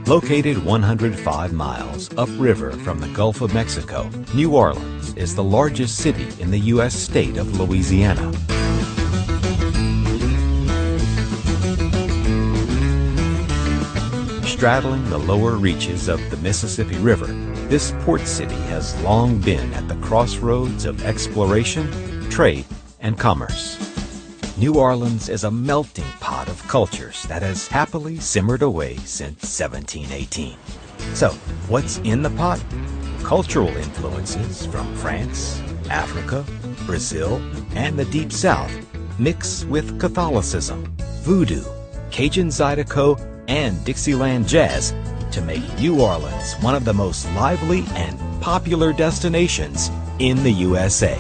Located 105 miles upriver from the Gulf of Mexico, New Orleans is the largest city in the U.S. state of Louisiana. Straddling the lower reaches of the Mississippi River, this port city has long been at the crossroads of exploration, trade, and commerce. New Orleans is a melting pot of cultures that has happily simmered away since 1718. So, what's in the pot? Cultural influences from France, Africa, Brazil, and the Deep South mix with Catholicism, voodoo, Cajun Zydeco, and Dixieland jazz to make New Orleans one of the most lively and popular destinations in the USA.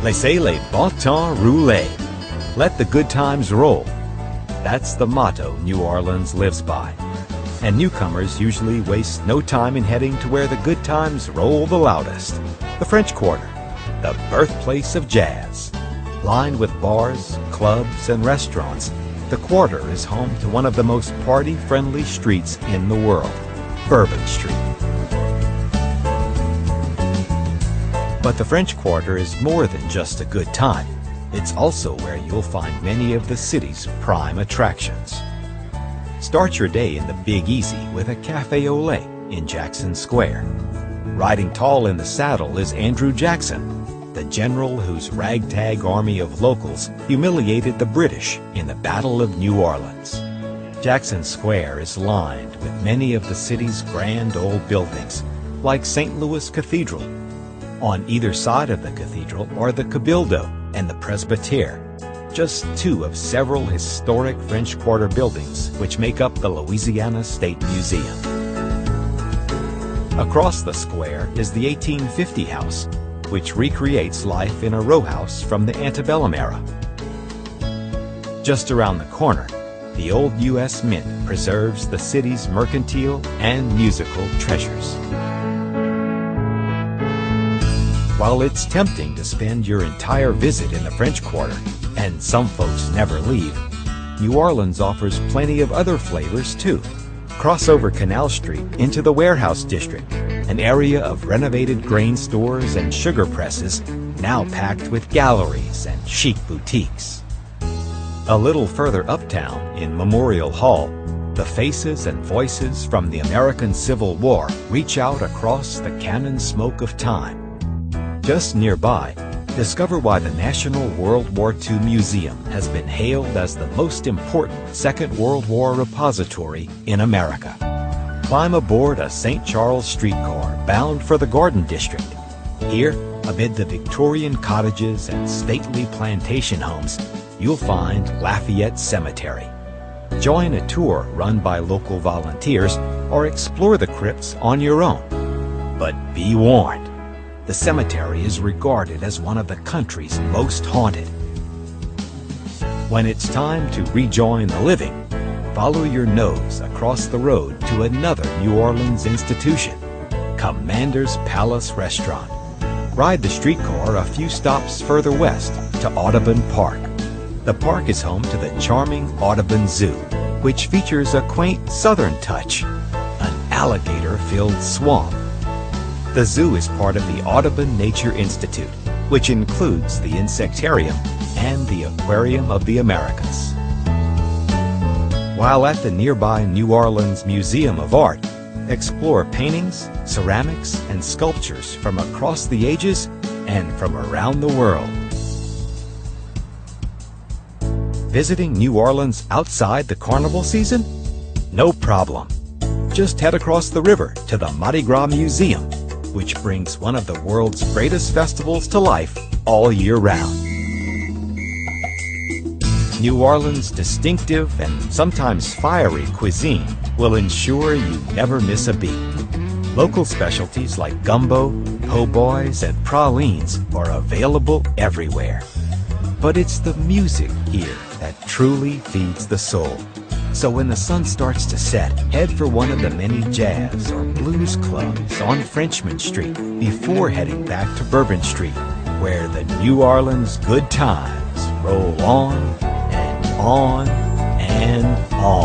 Laissez les bon temps rouler. Let the good times roll. That's the motto New Orleans lives by. And newcomers usually waste no time in heading to where the good times roll the loudest. The French Quarter, the birthplace of jazz. Lined with bars, clubs, and restaurants, the Quarter is home to one of the most party-friendly streets in the world, Bourbon Street. But the French Quarter is more than just a good time. It's also where you'll find many of the city's prime attractions. Start your day in the Big Easy with a Café au Lait in Jackson Square. Riding tall in the saddle is Andrew Jackson, the general whose ragtag army of locals humiliated the British in the Battle of New Orleans. Jackson Square is lined with many of the city's grand old buildings, like St. Louis Cathedral. On either side of the cathedral are the Cabildo and the Presbytère, just two of several historic French Quarter buildings which make up the Louisiana State Museum. Across the square is the 1850 house, which recreates life in a row house from the antebellum era. Just around the corner, the old U.S. Mint preserves the city's mercantile and musical treasures. While it's tempting to spend your entire visit in the French Quarter, and some folks never leave, New Orleans offers plenty of other flavors too. Cross over Canal Street into the Warehouse District, an area of renovated grain stores and sugar presses, now packed with galleries and chic boutiques. A little further uptown in Memorial Hall, the faces and voices from the American Civil War reach out across the cannon smoke of time. Just nearby, discover why the National World War II Museum has been hailed as the most important Second World War repository in America. Climb aboard a St. Charles streetcar bound for the Garden District. Here, amid the Victorian cottages and stately plantation homes, you'll find Lafayette Cemetery. Join a tour run by local volunteers or explore the crypts on your own. But be warned, the cemetery is regarded as one of the country's most haunted. When it's time to rejoin the living, follow your nose across the road to another New Orleans institution, Commander's Palace Restaurant. Ride the streetcar a few stops further west to Audubon Park. The park is home to the charming Audubon Zoo, which features a quaint southern touch, an alligator-filled swamp. The zoo is part of the Audubon Nature Institute, which includes the Insectarium and the Aquarium of the Americas. While at the nearby New Orleans Museum of Art, explore paintings, ceramics, and sculptures from across the ages and from around the world. Visiting New Orleans outside the carnival season? No problem. Just head across the river to the Mardi Gras Museum, which brings one of the world's greatest festivals to life all year round. New Orleans' distinctive and sometimes fiery cuisine will ensure you never miss a beat. Local specialties like gumbo, po' boys, and pralines are available everywhere. But it's the music here that truly feeds the soul. So when the sun starts to set, head for one of the many jazz or blues clubs on Frenchman Street before heading back to Bourbon Street, where the New Orleans good times roll on and on and on.